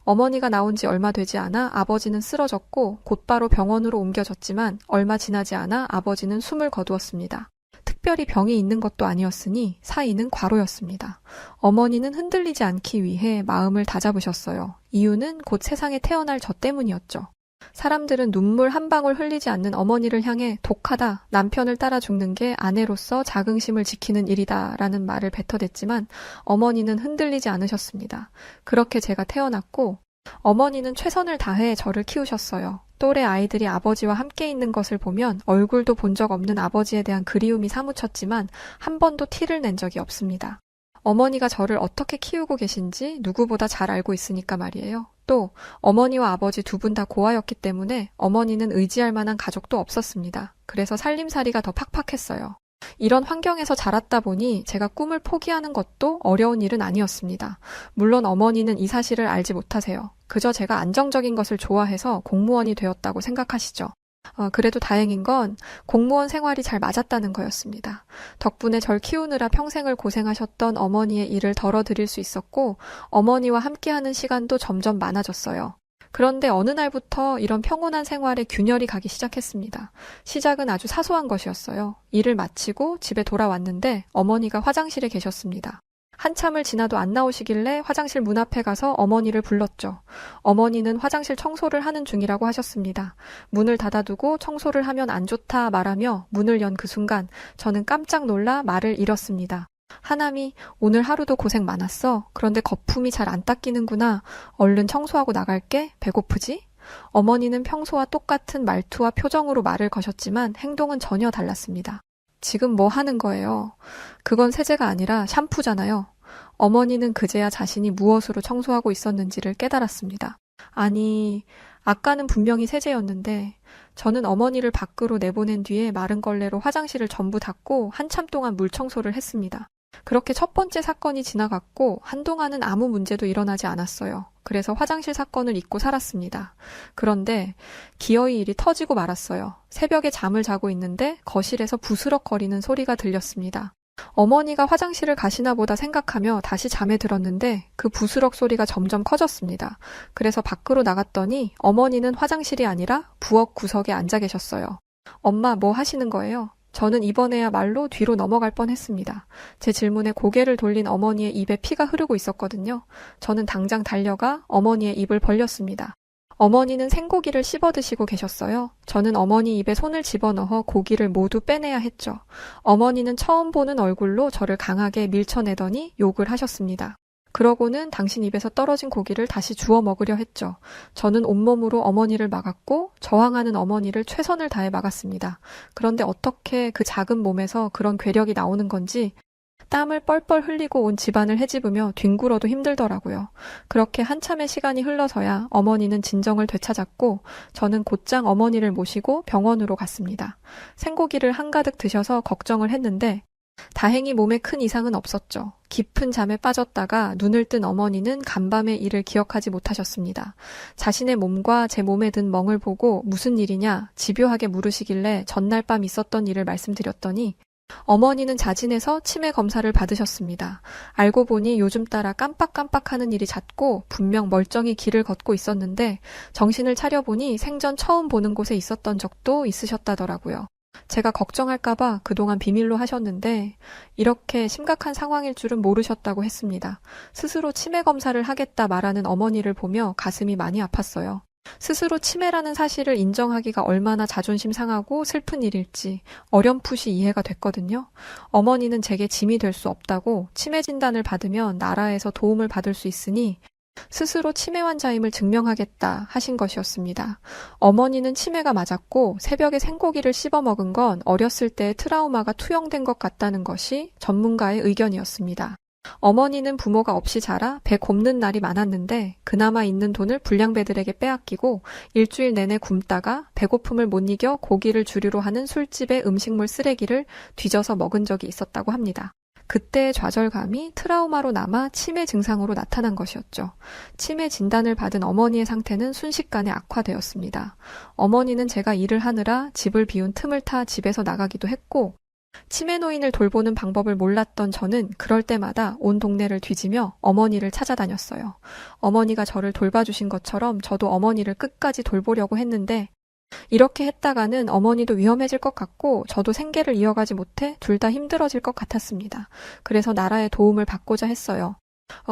어머니가 나온 지 얼마 되지 않아 아버지는 쓰러졌고 곧바로 병원으로 옮겨졌지만 얼마 지나지 않아 아버지는 숨을 거두었습니다. 특별히 병이 있는 것도 아니었으니 사인은 과로였습니다. 어머니는 흔들리지 않기 위해 마음을 다잡으셨어요. 이유는 곧 세상에 태어날 저 때문이었죠. 사람들은 눈물 한 방울 흘리지 않는 어머니를 향해 독하다, 남편을 따라 죽는 게 아내로서 자긍심을 지키는 일이다 라는 말을 뱉어댔지만 어머니는 흔들리지 않으셨습니다. 그렇게 제가 태어났고 어머니는 최선을 다해 저를 키우셨어요. 또래 아이들이 아버지와 함께 있는 것을 보면 얼굴도 본 적 없는 아버지에 대한 그리움이 사무쳤지만 한 번도 티를 낸 적이 없습니다. 어머니가 저를 어떻게 키우고 계신지 누구보다 잘 알고 있으니까 말이에요. 또 어머니와 아버지 두 분 다 고아였기 때문에 어머니는 의지할 만한 가족도 없었습니다. 그래서 살림살이가 더 팍팍했어요. 이런 환경에서 자랐다 보니 제가 꿈을 포기하는 것도 어려운 일은 아니었습니다. 물론 어머니는 이 사실을 알지 못하세요. 그저 제가 안정적인 것을 좋아해서 공무원이 되었다고 생각하시죠. 그래도 다행인 건 공무원 생활이 잘 맞았다는 거였습니다. 덕분에 절 키우느라 평생을 고생하셨던 어머니의 일을 덜어드릴 수 있었고 어머니와 함께하는 시간도 점점 많아졌어요. 그런데 어느 날부터 이런 평온한 생활에 균열이 가기 시작했습니다. 시작은 아주 사소한 것이었어요. 일을 마치고 집에 돌아왔는데 어머니가 화장실에 계셨습니다. 한참을 지나도 안 나오시길래 화장실 문 앞에 가서 어머니를 불렀죠. 어머니는 화장실 청소를 하는 중이라고 하셨습니다. 문을 닫아두고 청소를 하면 안 좋다 말하며 문을 연 그 순간 저는 깜짝 놀라 말을 잃었습니다. 하나미, 오늘 하루도 고생 많았어. 그런데 거품이 잘 안 닦이는구나. 얼른 청소하고 나갈게. 배고프지? 어머니는 평소와 똑같은 말투와 표정으로 말을 거셨지만 행동은 전혀 달랐습니다. 지금 뭐 하는 거예요? 그건 세제가 아니라 샴푸잖아요. 어머니는 그제야 자신이 무엇으로 청소하고 있었는지를 깨달았습니다. 아니, 아까는 분명히 세제였는데 저는 어머니를 밖으로 내보낸 뒤에 마른 걸레로 화장실을 전부 닦고 한참 동안 물 청소를 했습니다. 그렇게 첫 번째 사건이 지나갔고 한동안은 아무 문제도 일어나지 않았어요. 그래서 화장실 사건을 잊고 살았습니다. 그런데 기어이 일이 터지고 말았어요. 새벽에 잠을 자고 있는데 거실에서 부스럭거리는 소리가 들렸습니다. 어머니가 화장실을 가시나 보다 생각하며 다시 잠에 들었는데 그 부스럭 소리가 점점 커졌습니다. 그래서 밖으로 나갔더니 어머니는 화장실이 아니라 부엌 구석에 앉아 계셨어요. 엄마, 뭐 하시는 거예요? 저는 이번에야말로 뒤로 넘어갈 뻔했습니다. 제 질문에 고개를 돌린 어머니의 입에 피가 흐르고 있었거든요. 저는 당장 달려가 어머니의 입을 벌렸습니다. 어머니는 생고기를 씹어 드시고 계셨어요. 저는 어머니 입에 손을 집어넣어 고기를 모두 빼내야 했죠. 어머니는 처음 보는 얼굴로 저를 강하게 밀쳐내더니 욕을 하셨습니다. 그러고는 당신 입에서 떨어진 고기를 다시 주워 먹으려 했죠. 저는 온몸으로 어머니를 막았고 저항하는 어머니를 최선을 다해 막았습니다. 그런데 어떻게 그 작은 몸에서 그런 괴력이 나오는 건지 땀을 뻘뻘 흘리고 온 집안을 헤집으며 뒹굴어도 힘들더라고요. 그렇게 한참의 시간이 흘러서야 어머니는 진정을 되찾았고 저는 곧장 어머니를 모시고 병원으로 갔습니다. 생고기를 한가득 드셔서 걱정을 했는데 다행히 몸에 큰 이상은 없었죠. 깊은 잠에 빠졌다가 눈을 뜬 어머니는 간밤의 일을 기억하지 못하셨습니다. 자신의 몸과 제 몸에 든 멍을 보고 무슨 일이냐 집요하게 물으시길래 전날 밤 있었던 일을 말씀드렸더니 어머니는 자진해서 치매 검사를 받으셨습니다. 알고 보니 요즘 따라 깜빡깜빡하는 일이 잦고 분명 멀쩡히 길을 걷고 있었는데 정신을 차려보니 생전 처음 보는 곳에 있었던 적도 있으셨다더라고요. 제가 걱정할까봐 그동안 비밀로 하셨는데 이렇게 심각한 상황일 줄은 모르셨다고 했습니다. 스스로 치매 검사를 하겠다 말하는 어머니를 보며 가슴이 많이 아팠어요. 스스로 치매라는 사실을 인정하기가 얼마나 자존심 상하고 슬픈 일일지 어렴풋이 이해가 됐거든요. 어머니는 제게 짐이 될 수 없다고 치매 진단을 받으면 나라에서 도움을 받을 수 있으니 스스로 치매 환자임을 증명하겠다 하신 것이었습니다. 어머니는 치매가 맞았고 새벽에 생고기를 씹어 먹은 건 어렸을 때의 트라우마가 투영된 것 같다는 것이 전문가의 의견이었습니다. 어머니는 부모가 없이 자라 배 곱는 날이 많았는데 그나마 있는 돈을 불량배들에게 빼앗기고 일주일 내내 굶다가 배고픔을 못 이겨 고기를 주류로 하는 술집의 음식물 쓰레기를 뒤져서 먹은 적이 있었다고 합니다. 그때의 좌절감이 트라우마로 남아 치매 증상으로 나타난 것이었죠. 치매 진단을 받은 어머니의 상태는 순식간에 악화되었습니다. 어머니는 제가 일을 하느라 집을 비운 틈을 타 집에서 나가기도 했고 치매 노인을 돌보는 방법을 몰랐던 저는 그럴 때마다 온 동네를 뒤지며 어머니를 찾아다녔어요. 어머니가 저를 돌봐주신 것처럼 저도 어머니를 끝까지 돌보려고 했는데 이렇게 했다가는 어머니도 위험해질 것 같고 저도 생계를 이어가지 못해 둘 다 힘들어질 것 같았습니다. 그래서 나라의 도움을 받고자 했어요.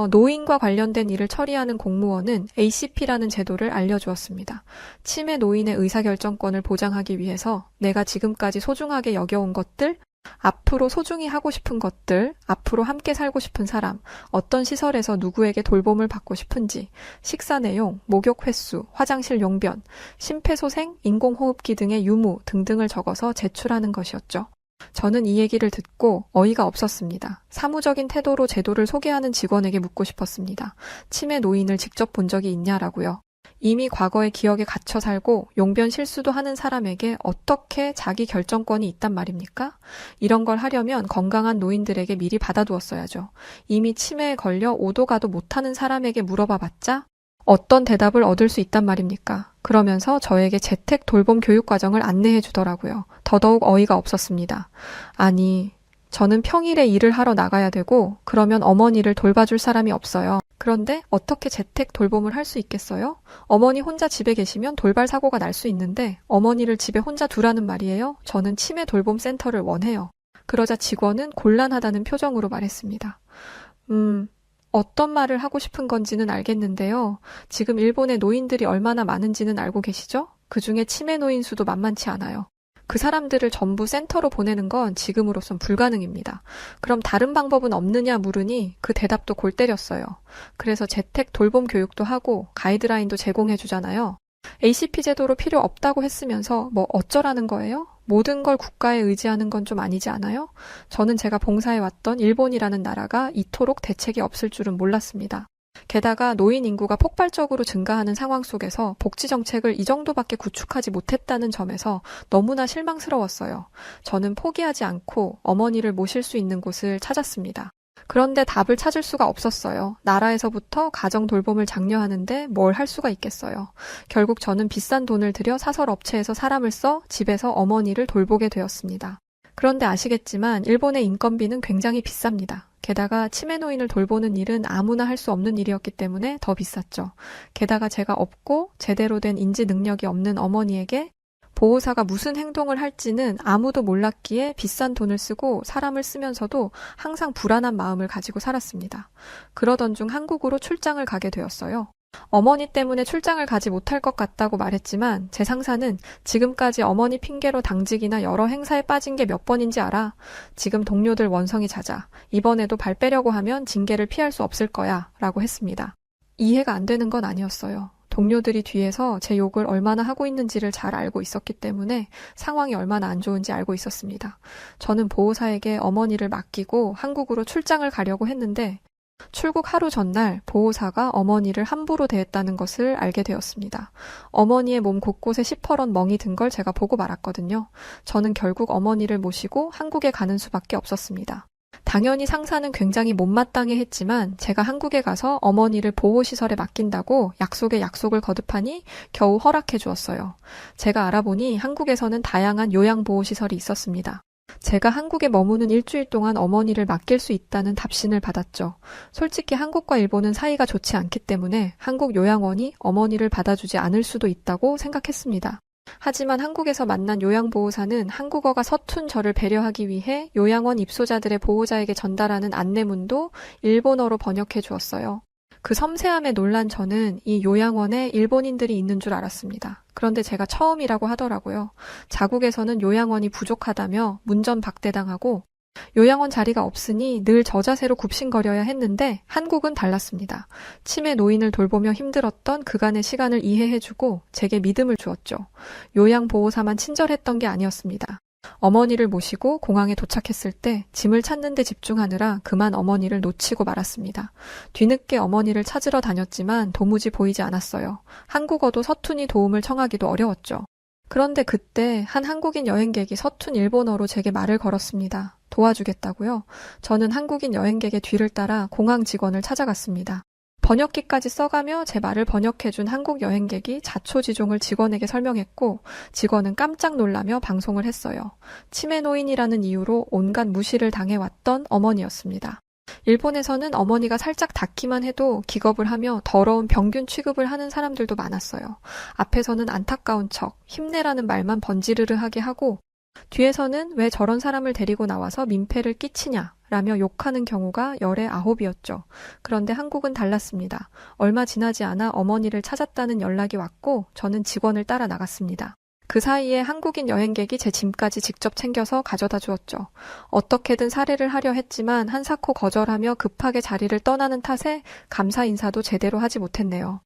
노인과 관련된 일을 처리하는 공무원은 ACP라는 제도를 알려주었습니다. 치매 노인의 의사결정권을 보장하기 위해서 내가 지금까지 소중하게 여겨온 것들, 앞으로 소중히 하고 싶은 것들, 앞으로 함께 살고 싶은 사람, 어떤 시설에서 누구에게 돌봄을 받고 싶은지, 식사 내용, 목욕 횟수, 화장실 용변, 심폐소생, 인공호흡기 등의 유무 등등을 적어서 제출하는 것이었죠. 저는 이 얘기를 듣고 어이가 없었습니다. 사무적인 태도로 제도를 소개하는 직원에게 묻고 싶었습니다. 치매 노인을 직접 본 적이 있냐라고요. 이미 과거의 기억에 갇혀 살고 용변 실수도 하는 사람에게 어떻게 자기 결정권이 있단 말입니까? 이런 걸 하려면 건강한 노인들에게 미리 받아두었어야죠. 이미 치매에 걸려 오도 가도 못하는 사람에게 물어봐봤자 어떤 대답을 얻을 수 있단 말입니까? 그러면서 저에게 재택 돌봄 교육 과정을 안내해 주더라고요. 더더욱 어이가 없었습니다. 아니, 저는 평일에 일을 하러 나가야 되고 그러면 어머니를 돌봐줄 사람이 없어요. 그런데 어떻게 재택 돌봄을 할 수 있겠어요? 어머니 혼자 집에 계시면 돌발 사고가 날 수 있는데 어머니를 집에 혼자 두라는 말이에요? 저는 치매 돌봄 센터를 원해요. 그러자 직원은 곤란하다는 표정으로 말했습니다. 어떤 말을 하고 싶은 건지는 알겠는데요. 지금 일본의 노인들이 얼마나 많은지는 알고 계시죠? 그중에 치매 노인 수도 만만치 않아요. 그 사람들을 전부 센터로 보내는 건 지금으로선 불가능입니다. 그럼 다른 방법은 없느냐 물으니 그 대답도 골 때렸어요. 그래서 재택 돌봄 교육도 하고 가이드라인도 제공해 주잖아요. ACP 제도로 필요 없다고 했으면서 뭐 어쩌라는 거예요? 모든 걸 국가에 의지하는 건 좀 아니지 않아요? 저는 제가 봉사해왔던 일본이라는 나라가 이토록 대책이 없을 줄은 몰랐습니다. 게다가 노인 인구가 폭발적으로 증가하는 상황 속에서 복지 정책을 이 정도밖에 구축하지 못했다는 점에서 너무나 실망스러웠어요. 저는 포기하지 않고 어머니를 모실 수 있는 곳을 찾았습니다. 그런데 답을 찾을 수가 없었어요. 나라에서부터 가정 돌봄을 장려하는데 뭘 할 수가 있겠어요. 결국 저는 비싼 돈을 들여 사설 업체에서 사람을 써 집에서 어머니를 돌보게 되었습니다. 그런데 아시겠지만 일본의 인건비는 굉장히 비쌉니다. 게다가 치매 노인을 돌보는 일은 아무나 할 수 없는 일이었기 때문에 더 비쌌죠. 게다가 제가 없고 제대로 된 인지 능력이 없는 어머니에게 보호사가 무슨 행동을 할지는 아무도 몰랐기에 비싼 돈을 쓰고 사람을 쓰면서도 항상 불안한 마음을 가지고 살았습니다. 그러던 중 한국으로 출장을 가게 되었어요. 어머니 때문에 출장을 가지 못할 것 같다고 말했지만 제 상사는 지금까지 어머니 핑계로 당직이나 여러 행사에 빠진 게 몇 번인지 알아. 지금 동료들 원성이 잦아. 이번에도 발 빼려고 하면 징계를 피할 수 없을 거야 라고 했습니다. 이해가 안 되는 건 아니었어요. 동료들이 뒤에서 제 욕을 얼마나 하고 있는지를 잘 알고 있었기 때문에 상황이 얼마나 안 좋은지 알고 있었습니다. 저는 보호사에게 어머니를 맡기고 한국으로 출장을 가려고 했는데 출국 하루 전날 보호사가 어머니를 함부로 대했다는 것을 알게 되었습니다. 어머니의 몸 곳곳에 시퍼런 멍이 든 걸 제가 보고 말았거든요. 저는 결국 어머니를 모시고 한국에 가는 수밖에 없었습니다. 당연히 상사는 굉장히 못마땅해 했지만 제가 한국에 가서 어머니를 보호시설에 맡긴다고 약속에 약속을 거듭하니 겨우 허락해 주었어요. 제가 알아보니 한국에서는 다양한 요양보호시설이 있었습니다. 제가 한국에 머무는 일주일 동안 어머니를 맡길 수 있다는 답신을 받았죠. 솔직히 한국과 일본은 사이가 좋지 않기 때문에 한국 요양원이 어머니를 받아주지 않을 수도 있다고 생각했습니다. 하지만 한국에서 만난 요양보호사는 한국어가 서툰 저를 배려하기 위해 요양원 입소자들의 보호자에게 전달하는 안내문도 일본어로 번역해 주었어요. 그 섬세함에 놀란 저는 이 요양원에 일본인들이 있는 줄 알았습니다. 그런데 제가 처음이라고 하더라고요. 자국에서는 요양원이 부족하다며 문전박대당하고 요양원 자리가 없으니 늘 저자세로 굽신거려야 했는데 한국은 달랐습니다. 치매 노인을 돌보며 힘들었던 그간의 시간을 이해해주고 제게 믿음을 주었죠. 요양보호사만 친절했던 게 아니었습니다. 어머니를 모시고 공항에 도착했을 때 짐을 찾는 데 집중하느라 그만 어머니를 놓치고 말았습니다. 뒤늦게 어머니를 찾으러 다녔지만 도무지 보이지 않았어요. 한국어도 서툰이 도움을 청하기도 어려웠죠. 그런데 그때 한 한국인 여행객이 서툰 일본어로 제게 말을 걸었습니다. 도와주겠다고요? 저는 한국인 여행객의 뒤를 따라 공항 직원을 찾아갔습니다. 번역기까지 써가며 제 말을 번역해준 한국 여행객이 자초지종을 직원에게 설명했고 직원은 깜짝 놀라며 방송을 했어요. 치매 노인이라는 이유로 온갖 무시를 당해왔던 어머니였습니다. 일본에서는 어머니가 살짝 닿기만 해도 기겁을 하며 더러운 병균 취급을 하는 사람들도 많았어요. 앞에서는 안타까운 척, 힘내라는 말만 번지르르하게 하고 뒤에서는 왜 저런 사람을 데리고 나와서 민폐를 끼치냐 라며 욕하는 경우가 열의 9이었죠. 그런데 한국은 달랐습니다. 얼마 지나지 않아 어머니를 찾았다는 연락이 왔고 저는 직원을 따라 나갔습니다. 그 사이에 한국인 여행객이 제 짐까지 직접 챙겨서 가져다 주었죠. 어떻게든 살해를 하려 했지만 한사코 거절하며 급하게 자리를 떠나는 탓에 감사 인사도 제대로 하지 못했네요.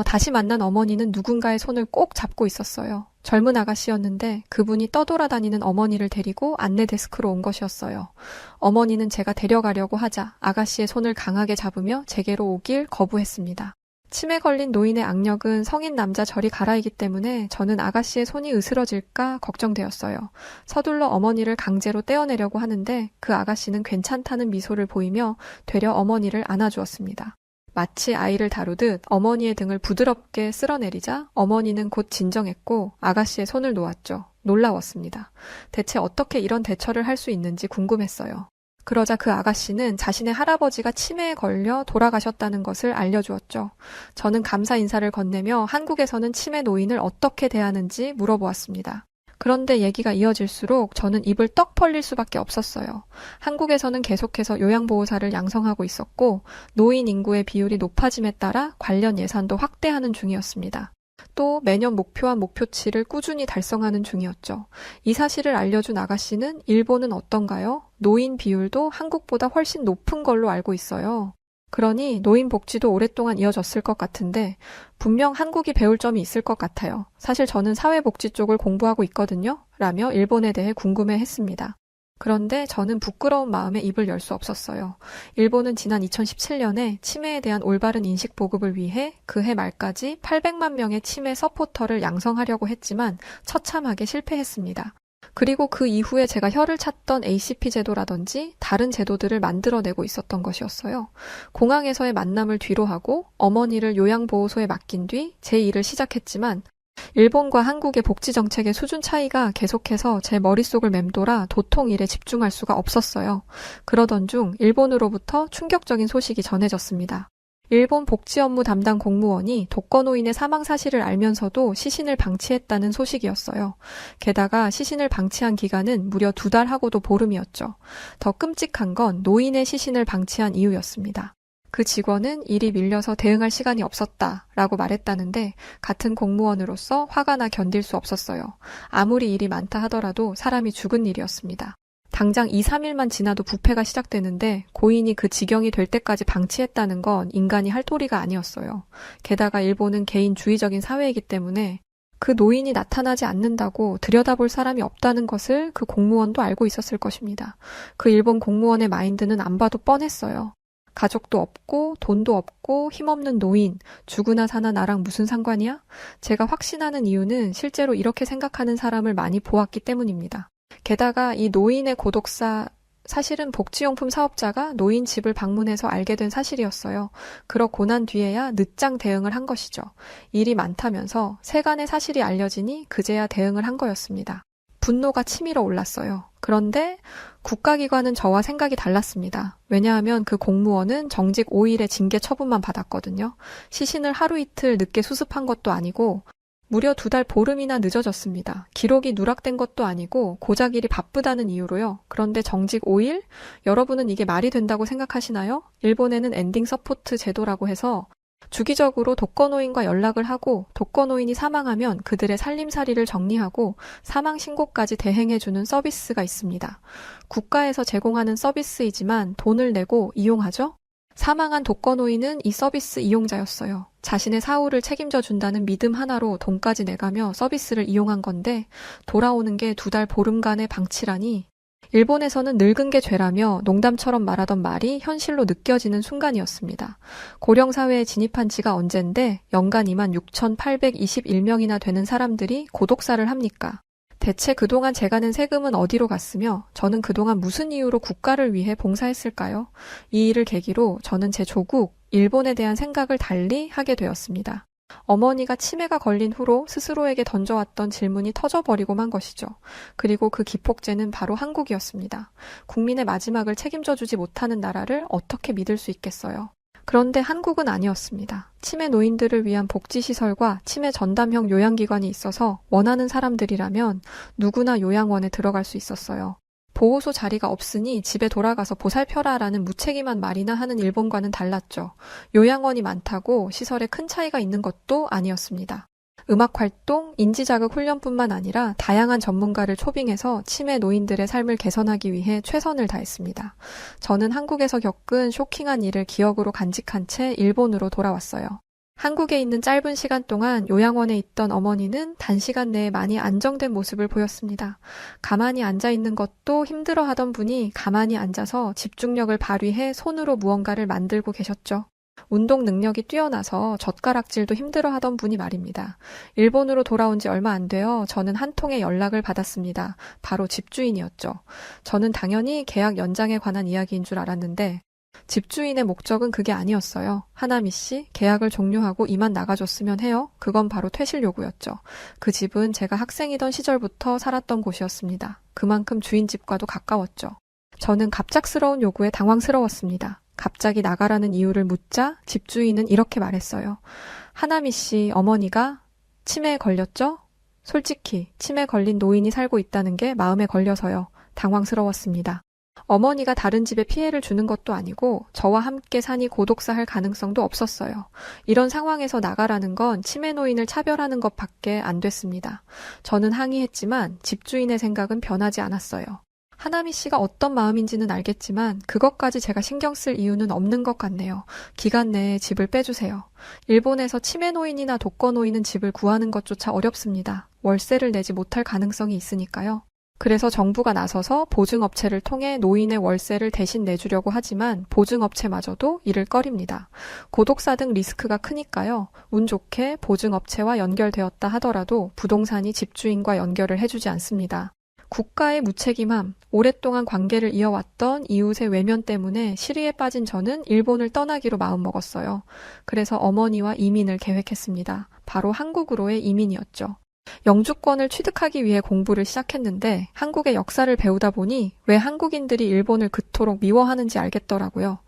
다시 만난 어머니는 누군가의 손을 꼭 잡고 있었어요. 젊은 아가씨였는데 그분이 떠돌아다니는 어머니를 데리고 안내 데스크로 온 것이었어요. 어머니는 제가 데려가려고 하자 아가씨의 손을 강하게 잡으며 제게로 오길 거부했습니다. 치매 걸린 노인의 악력은 성인 남자 저리 가라이기 때문에 저는 아가씨의 손이 으스러질까 걱정되었어요. 서둘러 어머니를 강제로 떼어내려고 하는데 그 아가씨는 괜찮다는 미소를 보이며 되려 어머니를 안아주었습니다. 마치 아이를 다루듯 어머니의 등을 부드럽게 쓸어내리자 어머니는 곧 진정했고 아가씨의 손을 놓았죠. 놀라웠습니다. 대체 어떻게 이런 대처를 할 수 있는지 궁금했어요. 그러자 그 아가씨는 자신의 할아버지가 치매에 걸려 돌아가셨다는 것을 알려주었죠. 저는 감사 인사를 건네며 한국에서는 치매 노인을 어떻게 대하는지 물어보았습니다. 그런데 얘기가 이어질수록 저는 입을 떡 벌릴 수밖에 없었어요. 한국에서는 계속해서 요양보호사를 양성하고 있었고 노인 인구의 비율이 높아짐에 따라 관련 예산도 확대하는 중이었습니다. 또 매년 목표한 목표치를 꾸준히 달성하는 중이었죠. 이 사실을 알려준 아가씨는 일본은 어떤가요? 노인 비율도 한국보다 훨씬 높은 걸로 알고 있어요. 그러니 노인 복지도 오랫동안 이어졌을 것 같은데 분명 한국이 배울 점이 있을 것 같아요. 사실 저는 사회복지 쪽을 공부하고 있거든요. 라며 일본에 대해 궁금해했습니다. 그런데 저는 부끄러운 마음에 입을 열 수 없었어요. 일본은 지난 2017년에 치매에 대한 올바른 인식 보급을 위해 그해 말까지 800만 명의 치매 서포터를 양성하려고 했지만 처참하게 실패했습니다. 그리고 그 이후에 제가 혀를 찾던 ACP 제도라든지 다른 제도들을 만들어내고 있었던 것이었어요. 공항에서의 만남을 뒤로하고 어머니를 요양보호소에 맡긴 뒤 제 일을 시작했지만 일본과 한국의 복지정책의 수준 차이가 계속해서 제 머릿속을 맴돌아 도통 일에 집중할 수가 없었어요. 그러던 중 일본으로부터 충격적인 소식이 전해졌습니다. 일본 복지 업무 담당 공무원이 독거노인의 사망 사실을 알면서도 시신을 방치했다는 소식이었어요. 게다가 시신을 방치한 기간은 무려 2달 하고도 보름이었죠. 더 끔찍한 건 노인의 시신을 방치한 이유였습니다. 그 직원은 일이 밀려서 대응할 시간이 없었다라고 말했다는데 같은 공무원으로서 화가 나 견딜 수 없었어요. 아무리 일이 많다 하더라도 사람이 죽은 일이었습니다. 당장 2, 3일만 지나도 부패가 시작되는데 고인이 그 지경이 될 때까지 방치했다는 건 인간이 할 도리가 아니었어요. 게다가 일본은 개인주의적인 사회이기 때문에 그 노인이 나타나지 않는다고 들여다볼 사람이 없다는 것을 그 공무원도 알고 있었을 것입니다. 그 일본 공무원의 마인드는 안 봐도 뻔했어요. 가족도 없고 돈도 없고 힘없는 노인, 죽으나 사나 나랑 무슨 상관이야? 제가 확신하는 이유는 실제로 이렇게 생각하는 사람을 많이 보았기 때문입니다. 게다가 이 노인의 고독사, 사실은 복지용품 사업자가 노인 집을 방문해서 알게 된 사실이었어요. 그러고 난 뒤에야 늦장 대응을 한 것이죠. 일이 많다면서 세간의 사실이 알려지니 그제야 대응을 한 거였습니다. 분노가 치밀어 올랐어요. 그런데 국가기관은 저와 생각이 달랐습니다. 왜냐하면 그 공무원은 정직 5일의 징계 처분만 받았거든요. 시신을 하루 이틀 늦게 수습한 것도 아니고 무려 2달 보름이나 늦어졌습니다. 기록이 누락된 것도 아니고 고작 일이 바쁘다는 이유로요. 그런데 정직 5일? 여러분은 이게 말이 된다고 생각하시나요? 일본에는 엔딩 서포트 제도라고 해서 주기적으로 독거노인과 연락을 하고 독거노인이 사망하면 그들의 살림살이를 정리하고 사망 신고까지 대행해주는 서비스가 있습니다. 국가에서 제공하는 서비스이지만 돈을 내고 이용하죠? 사망한 독거노인은 이 서비스 이용자였어요. 자신의 사후를 책임져 준다는 믿음 하나로 돈까지 내가며 서비스를 이용한 건데 돌아오는 게 2달 보름간의 방치라니. 일본에서는 늙은 게 죄라며 농담처럼 말하던 말이 현실로 느껴지는 순간이었습니다. 고령사회에 진입한 지가 언젠데 연간 26,821명이나 되는 사람들이 고독사를 합니까? 대체 그동안 제가 낸 세금은 어디로 갔으며 저는 그동안 무슨 이유로 국가를 위해 봉사했을까요? 이 일을 계기로 저는 제 조국, 일본에 대한 생각을 달리 하게 되었습니다. 어머니가 치매가 걸린 후로 스스로에게 던져왔던 질문이 터져버리고 만 것이죠. 그리고 그 기폭제는 바로 한국이었습니다. 국민의 마지막을 책임져주지 못하는 나라를 어떻게 믿을 수 있겠어요? 그런데 한국은 아니었습니다. 치매 노인들을 위한 복지시설과 치매 전담형 요양기관이 있어서 원하는 사람들이라면 누구나 요양원에 들어갈 수 있었어요. 보호소 자리가 없으니 집에 돌아가서 보살펴라라는 무책임한 말이나 하는 일본과는 달랐죠. 요양원이 많다고 시설에 큰 차이가 있는 것도 아니었습니다. 음악활동, 인지자극 훈련뿐만 아니라 다양한 전문가를 초빙해서 치매 노인들의 삶을 개선하기 위해 최선을 다했습니다. 저는 한국에서 겪은 쇼킹한 일을 기억으로 간직한 채 일본으로 돌아왔어요. 한국에 있는 짧은 시간 동안 요양원에 있던 어머니는 단시간 내에 많이 안정된 모습을 보였습니다. 가만히 앉아있는 것도 힘들어하던 분이 가만히 앉아서 집중력을 발휘해 손으로 무언가를 만들고 계셨죠. 운동 능력이 뛰어나서 젓가락질도 힘들어하던 분이 말입니다. 일본으로 돌아온 지 얼마 안 되어 저는 한 통의 연락을 받았습니다. 바로 집주인이었죠. 저는 당연히 계약 연장에 관한 이야기인 줄 알았는데 집주인의 목적은 그게 아니었어요. 하나미 씨, 계약을 종료하고 이만 나가줬으면 해요. 그건 바로 퇴실 요구였죠. 그 집은 제가 학생이던 시절부터 살았던 곳이었습니다. 그만큼 주인 집과도 가까웠죠. 저는 갑작스러운 요구에 당황스러웠습니다. 갑자기 나가라는 이유를 묻자 집주인은 이렇게 말했어요. 하나미 씨 어머니가 치매에 걸렸죠? 솔직히 치매 걸린 노인이 살고 있다는 게 마음에 걸려서요. 당황스러웠습니다. 어머니가 다른 집에 피해를 주는 것도 아니고 저와 함께 사니 고독사할 가능성도 없었어요. 이런 상황에서 나가라는 건 치매 노인을 차별하는 것밖에 안 됐습니다. 저는 항의했지만 집주인의 생각은 변하지 않았어요. 하나미 씨가 어떤 마음인지는 알겠지만 그것까지 제가 신경 쓸 이유는 없는 것 같네요. 기간 내에 집을 빼주세요. 일본에서 치매 노인이나 독거 노인은 집을 구하는 것조차 어렵습니다. 월세를 내지 못할 가능성이 있으니까요. 그래서 정부가 나서서 보증업체를 통해 노인의 월세를 대신 내주려고 하지만 보증업체마저도 이를 꺼립니다. 고독사 등 리스크가 크니까요. 운 좋게 보증업체와 연결되었다 하더라도 부동산이 집주인과 연결을 해주지 않습니다. 국가의 무책임함, 오랫동안 관계를 이어왔던 이웃의 외면 때문에 시리에 빠진 저는 일본을 떠나기로 마음먹었어요. 그래서 어머니와 이민을 계획했습니다. 바로 한국으로의 이민이었죠. 영주권을 취득하기 위해 공부를 시작했는데 한국의 역사를 배우다 보니 왜 한국인들이 일본을 그토록 미워하는지 알겠더라고요.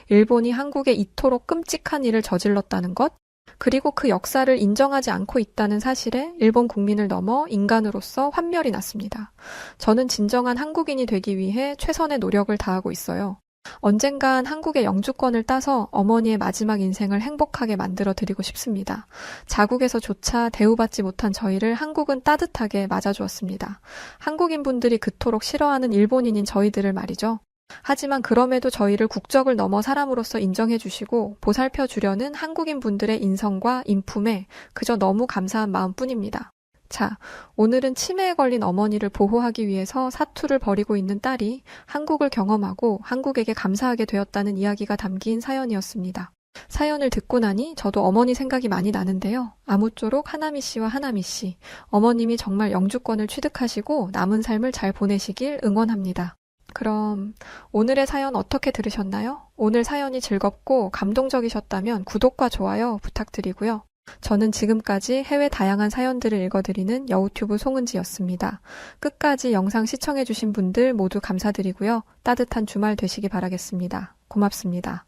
일본이 한국에 이토록 끔찍한 일을 저질렀다는 것, 그리고 그 역사를 인정하지 않고 있다는 사실에 일본 국민을 넘어 인간으로서 환멸이 났습니다. 저는 진정한 한국인이 되기 위해 최선의 노력을 다하고 있어요. 언젠간 한국의 영주권을 따서 어머니의 마지막 인생을 행복하게 만들어 드리고 싶습니다. 자국에서조차 대우받지 못한 저희를 한국은 따뜻하게 맞아주었습니다. 한국인분들이 그토록 싫어하는 일본인인 저희들을 말이죠. 하지만 그럼에도 저희를 국적을 넘어 사람으로서 인정해 주시고 보살펴 주려는 한국인분들의 인성과 인품에 그저 너무 감사한 마음뿐입니다. 자, 오늘은 치매에 걸린 어머니를 보호하기 위해서 사투를 벌이고 있는 딸이 한국을 경험하고 한국에게 감사하게 되었다는 이야기가 담긴 사연이었습니다. 사연을 듣고 나니 저도 어머니 생각이 많이 나는데요. 아무쪼록 하나미 씨와 하나미 씨, 어머님이 정말 영주권을 취득하시고 남은 삶을 잘 보내시길 응원합니다. 그럼 오늘의 사연 어떻게 들으셨나요? 오늘 사연이 즐겁고 감동적이셨다면 구독과 좋아요 부탁드리고요. 저는 지금까지 해외 다양한 사연들을 읽어드리는 여우튜브 송은지였습니다. 끝까지 영상 시청해주신 분들 모두 감사드리고요. 따뜻한 주말 되시기 바라겠습니다. 고맙습니다.